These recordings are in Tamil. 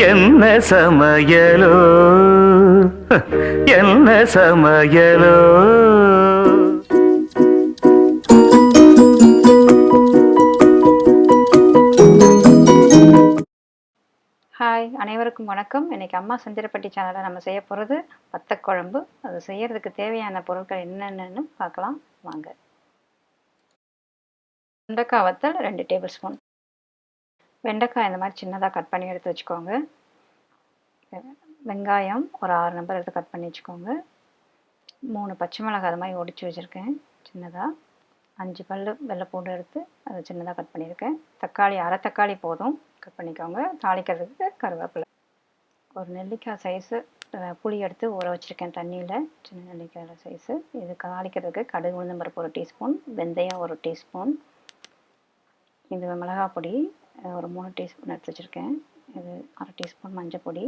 என்ன சமையலோ என்ன சமையலோ. ஹாய், அனைவருக்கும் வணக்கம். இன்றைக்கி அம்மா சந்திரப்பட்டி சேனலில் நம்ம செய்ய போகிறது வத்தக்குழம்பு. அது செய்கிறதுக்கு தேவையான பொருட்கள் என்னென்னு பார்க்கலாம் வாங்க. வெண்டைக்காய் வத்தல் 2 டேபிள் ஸ்பூன். வெண்டைக்காய் இந்த மாதிரி சின்னதாக கட் பண்ணி எடுத்து வச்சுக்கோங்க. வெங்காயம் ஒரு 6 நம்பர் எடுத்து கட் பண்ணி வச்சுக்கோங்க. 3 பச்சை மிளகாய் அது மாதிரி ஒடிச்சு வச்சுருக்கேன் சின்னதாக. 5 பல் வெள்ளைப்பூண்டு எடுத்து அதை சின்னதாக கட் பண்ணியிருக்கேன். தக்காளி அரை தக்காளி போதும், கட் பண்ணிக்கோங்க. தாளிக்கிறதுக்கு கருவேப்பிலை. ஒரு நெல்லிக்காய் சைஸு புளி எடுத்து ஊற வச்சுருக்கேன் தண்ணியில், சின்ன நெல்லிக்காய் சைஸு. இது தாளிக்கிறதுக்கு கடுகு உளுந்தம்பருப்பு 1 டீஸ்பூன், வெந்தயம் 1 டீஸ்பூன், இது மிளகாய் பொடி ஒரு 3 டீஸ்பூன் எடுத்து வச்சுருக்கேன். இது அரை டீஸ்பூன் மஞ்சள் பொடி,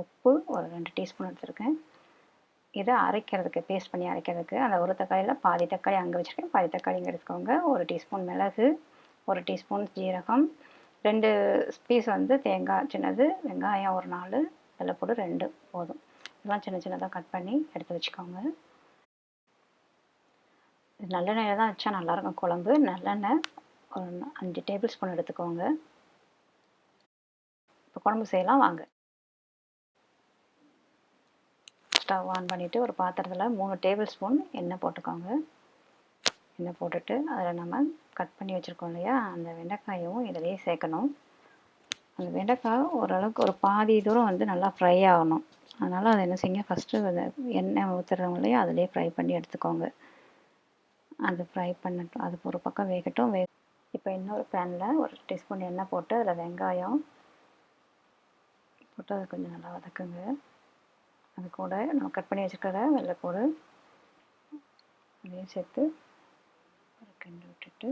உப்பு ஒரு 2 டீஸ்பூன் எடுத்துருக்கேன். இதை அரைக்கிறதுக்கு, பேஸ்ட் பண்ணி அரைக்கிறதுக்கு அந்த ஒரு தக்காளியில் பாதி தக்காளி அங்கே வச்சுருக்கேன், பாதி தக்காளி இங்கே எடுத்துக்கோங்க. 1 டீஸ்பூன் மிளகு, 1 டீஸ்பூன் ஜீரகம், 2 பீஸ் தேங்காய் சின்னது, வெங்காயம் ஒரு 4, வெள்ளைப்பூடு 2 போதும். இதெல்லாம் சின்ன சின்னதாக கட் பண்ணி எடுத்து வச்சுக்கோங்க. நல்லெண்ணெயில் தான் வச்சா நல்லாயிருக்கும் குழம்பு. நல்லெண்ணெய் ஒரு 5 டேபிள் ஸ்பூன் எடுத்துக்கோங்க. இப்போ குழம்பு செய்யலாம் வாங்க. ஸ்டவ் ஆன் பண்ணிவிட்டு ஒரு பாத்திரத்தில் 3 டேபிள் ஸ்பூன் எண்ணெய் போட்டுக்கோங்க. எண்ணெய் போட்டுட்டு அதில் நம்ம கட் பண்ணி வச்சுருக்கோம் இல்லையா, அந்த வெண்டைக்காயும் இதிலேயே சேர்க்கணும். அந்த வெண்டைக்காய் ஓரளவுக்கு ஒரு பாதி தூரம் நல்லா ஃப்ரை ஆகணும். அதனால் அதை என்ன செய்யுங்க, ஃபஸ்ட்டு அந்த எண்ணெய் ஊற்றுறவங்க இல்லையா அதிலே ஃப்ரை பண்ணி எடுத்துக்கோங்க. அது ஃப்ரை பண்ணட்டும், அது ஒரு பக்கம் வேகட்டும். இப்போ இன்னொரு பேனில் 1 டீஸ்பூன் எண்ணெய் போட்டு அதில் வெங்காயம் போட்டு அதை கொஞ்சம் நல்லா வதக்குங்க. அது கூட நம்ம கட் பண்ணி வச்சுருக்கிற வெள்ளைப்பூடு அதையும் சேர்த்து ஒரு கிண்டு விட்டுட்டு,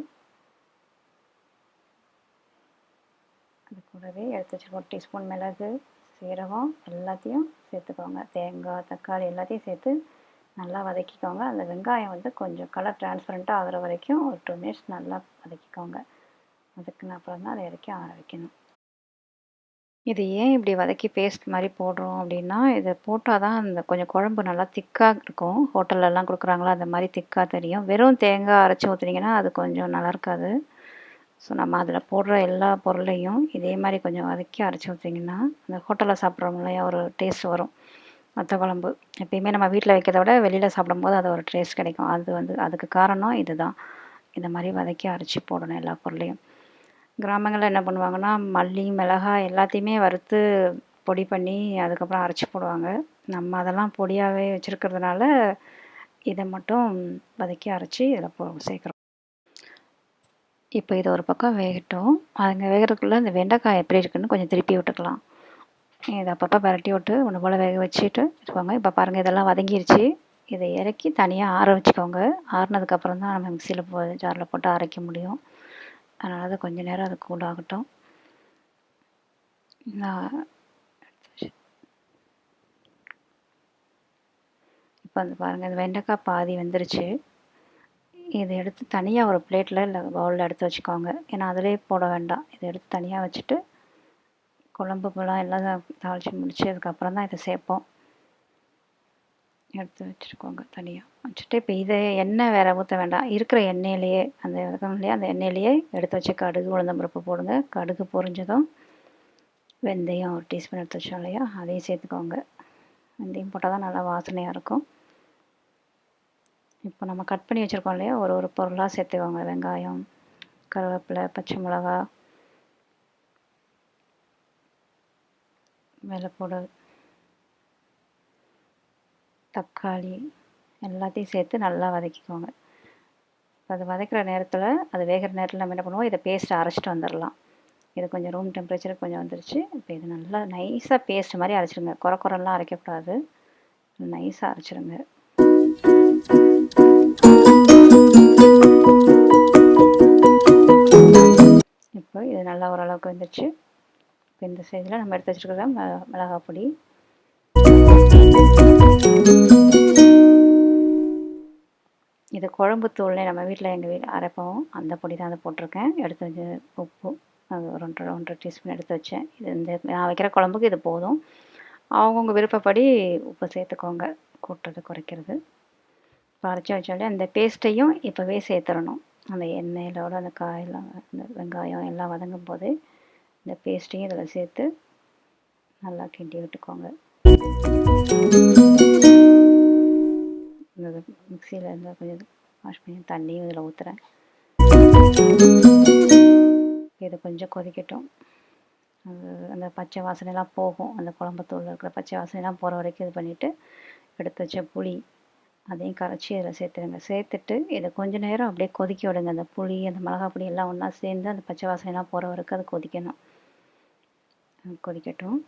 அது கூடவே எடுத்து வச்சுருக்க 1 டீஸ்பூன் மிளகு, சீரகம் எல்லாத்தையும் சேர்த்துக்கோங்க. தேங்காய், தக்காளி எல்லாத்தையும் சேர்த்து நல்லா வதக்கிக்கோங்க. அந்த வெங்காயம் கொஞ்சம் கலர் டிரான்ஸ்பரண்ட்டாக ஆகிற வரைக்கும் ஒரு 2 மினிட்ஸ் நல்லா வதக்கிக்கோங்க. வதக்கின அப்புறம் தான் அதை இறக்கி ஆற வைக்கணும். இது ஏன் இப்படி வதக்கி பேஸ்ட் மாதிரி போடுறோம் அப்படின்னா, இதை போட்டால் தான் அந்த கொஞ்சம் குழம்பு நல்லா திக்காக இருக்கும். ஹோட்டல்லலாம் கொடுக்குறாங்களா அந்த மாதிரி திக்காக தெரியும். வெறும் தேங்காய் அரைச்சி ஊற்றுனீங்கன்னா அது கொஞ்சம் நல்லா இருக்காது. ஸோ நம்ம அதில் போடுற எல்லா பொருளையும் இதே மாதிரி கொஞ்சம் வதக்கி அரைச்சி ஊற்றிங்கன்னா அந்த ஹோட்டலில் சாப்பிட்றவங்களையா ஒரு டேஸ்ட் வரும். வத்த குழம்பு எப்பயுமே நம்ம வீட்டில் வைக்கிறத விட வெளியில் சாப்பிடும்போது அது ஒரு டேஸ்ட் கிடைக்கும். அது அதுக்கு காரணம் இதுதான். இந்த மாதிரி வதக்கி அரைச்சி போடணும் எல்லா பொருளையும். கிராமங்களில் என்ன பண்ணுவாங்கன்னா, மல்லி, மிளகாய் எல்லாத்தையுமே வறுத்து பொடி பண்ணி அதுக்கப்புறம் அரைச்சி போடுவாங்க. நம்ம அதெல்லாம் பொடியாகவே வச்சுருக்கிறதுனால இதை மட்டும் வதக்கி அரைச்சி இதில் சேர்க்குறோம். இப்போ இது ஒரு பக்கம் வேகட்டும். அதுங்க வேகிறதுக்குள்ளே இந்த வெண்டைக்காய் எப்படி இருக்குன்னு கொஞ்சம் திருப்பி விட்டுக்கலாம். இதை அப்பப்போ பரட்டி விட்டு ஒன்று போல் வேக வச்சுட்டு வச்சுக்கோங்க. இப்போ பாருங்கள், இதெல்லாம் வதங்கிருச்சு. இதை இறக்கி தனியாக ஆற வச்சுக்கோங்க. ஆறுனதுக்கப்புறம் தான் நம்ம மிக்சியில் ஜாரில் போட்டு அரைக்க முடியும். அதனால் அது கொஞ்சம் நேரம் அது கூலாகட்டும். இப்போ பாருங்கள், இந்த வெண்டைக்காய் பாதி வெந்துருச்சு. இதை எடுத்து தனியாக ஒரு பிளேட்டில் இல்லை பவுலில் எடுத்து வச்சுக்கோங்க. ஏன்னா அதிலே போட வேண்டாம். இதை எடுத்து தனியாக வச்சுட்டு குழம்புக்கெல்லாம் எல்லாம் தாளித்து முடிச்சு அதுக்கப்புறம் தான் இதை சேர்ப்போம். எடுத்து வச்சுருக்கோங்க தனியாக வச்சுட்டு, இப்போ இதை எண்ணெய் வேறு ஊற்ற வேண்டாம். இருக்கிற எண்ணெயிலேயே அந்த இல்லையா அந்த எண்ணெயிலேயே எடுத்து வச்சு கடுகு உளுந்தம்பருப்பு போடுங்க. கடுகு பொரிஞ்சதும் வெந்தயம் 1 டீஸ்பூன் எடுத்து வச்சோம் இல்லையா அதையும் சேர்த்துக்கோங்க. வெந்தயம் போட்டால் தான் நல்லா வாசனையாக இருக்கும். இப்போ நம்ம கட் பண்ணி வச்சுருக்கோம் இல்லையா, ஒரு பொருளாக சேர்த்துக்கோங்க. வெங்காயம், கருவேப்பிலை, பச்சை மிளகா, வெள்ளைப்பூடு, தக்காளி எல்லாத்தையும் சேர்த்து நல்லா வதக்கிக்கோங்க. இப்போ அது வதக்கிற நேரத்தில், அது வேகிற நேரத்தில் நம்ம என்ன பண்ணுவோம், இதை பேஸ்ட்டை அரைச்சிட்டு வந்துடலாம். இது கொஞ்சம் ரூம் டெம்பரேச்சருக்கு கொஞ்சம் வந்துருச்சு. இப்போ இது நல்லா நைஸாக பேஸ்ட் மாதிரி அரைச்சிடுங்க. குறைலாம் அரைக்கக்கூடாது, நைஸாக அரைச்சிடுங்க. இப்போ இது நல்லா ஓரளவுக்கு வந்துருச்சு. இப்போ இந்த சைடில் நம்ம எடுத்து வச்சுருக்கிற மிளகாய் பொடி, இது குழம்பு தூள்னே நம்ம வீட்டில் எங்கள் வீட்டில் அரைப்போம், அந்த பொடி தான் அதை போட்டிருக்கேன். எடுத்து வச்சு உப்பு அது ஒரு 1.5 டீஸ்பூன் எடுத்து வச்சேன். இது இந்த நான் வைக்கிற குழம்புக்கு இது போதும். அவங்கவுங்க விருப்பப்படி உப்பு சேர்த்துக்கோங்க, கூட்டுறது குறைக்கிறது. இப்போ அரைச்சி வச்சாலே அந்த பேஸ்ட்டையும் இப்போவே சேர்த்துடணும். அந்த எண்ணெயிலோட அந்த காயெல்லாம் அந்த வெங்காயம் எல்லாம் வதங்கும் போது இந்த பேஸ்ட்டையும் இதில் சேர்த்து நல்லா கிண்டி விட்டுக்கோங்க. இந்த மிக்சியில் இருந்தால் கொஞ்சம் வாஷ் பண்ணி தண்ணியும் இதில் ஊற்றுறேன். இது கொஞ்சம் கொதிக்கட்டும். அந்த பச்சை வாசனைலாம் போகும், அந்த குழம்புத்தூளில் இருக்கிற பச்சை வாசனைலாம் போகிற வரைக்கும் இது பண்ணிவிட்டு எடுத்து வச்ச புளி அதையும் கரைச்சி அதில் சேர்த்துருங்க. சேர்த்துட்டு இதை கொஞ்சம் நேரம் அப்படியே கொதிக்க விடுங்க. அந்த புளி அந்த மிளகாய் பொடி எல்லாம் ஒன்றா சேர்ந்து அந்த பச்சை வாசனைலாம் போகிற வரைக்கும் அது கொதிக்கணும். கொதிக்கட்டும்.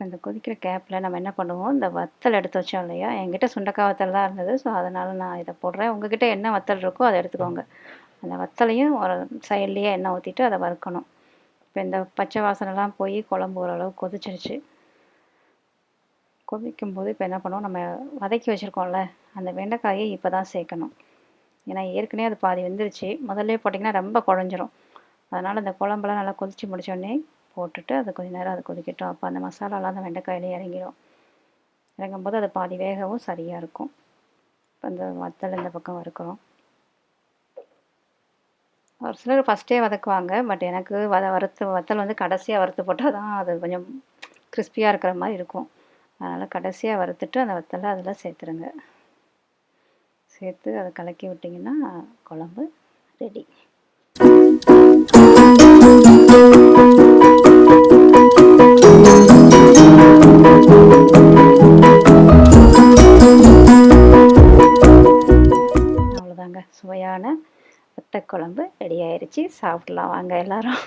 அந்த கொதிக்கிற கேப்பில் நம்ம என்ன பண்ணுவோம், இந்த வத்தல் எடுத்து வச்சோம் இல்லையா, என்கிட்ட சுண்டக்காய் வத்தல் தான் இருந்தது. ஸோ அதனால் நான் இதை போடுறேன். உங்ககிட்ட என்ன வத்தல் இருக்கோ அதை எடுத்துக்கோங்க. அந்த வத்தலையும் ஒரு சைட்லேயே எண்ணெய் ஊற்றிட்டு அதை வறுக்கணும். இப்போ இந்த பச்சை வாசனைலாம் போய் குழம்பு ஓரளவு கொதிச்சிருச்சு. கொதிக்கும்போது இப்போ என்ன பண்ணுவோம், நம்ம வதக்கி வச்சுருக்கோம்ல அந்த வெண்டைக்காயை இப்போ தான் சேர்க்கணும். ஏன்னா ஏற்கனவே அது பாதி வெந்துருச்சு. முதல்ல போட்டிங்கன்னா ரொம்ப குழஞ்சிரும். அதனால் அந்த குழம்பெல்லாம் நல்லா கொதித்து முடிச்சோடனே போட்டுட்டு அது கொஞ்சம் நேரம் அது கொதிக்கட்டும். அப்போ அந்த மசாலாலாம் அந்த வெண்டைக்காயிலே இறங்கிடும். இறங்கும்போது அது பாதி வேகவும் சரியாக இருக்கும். இப்போ அந்த வத்தல் இந்த பக்கம் வறுக்கிறோம். ஒரு சிலர் ஃபஸ்ட்டே வதக்குவாங்க. பட் எனக்கு வத்தல் வந்து கடைசியாக வறுத்து போட்டால் தான் அது கொஞ்சம் கிறிஸ்பியாக இருக்கிற மாதிரி இருக்கும். அதனால் கடைசியாக வறுத்துட்டு அந்த வத்தலை அதில் சேர்த்துருங்க. சேர்த்து அதை கலக்கி விட்டிங்கன்னா குழம்பு ரெடி. அவ்வளோதாங்க, சுவையான வத்தக்குழம்பு ரெடி ஆயிடுச்சு. சாப்பிடலாம் வாங்க எல்லாரும்.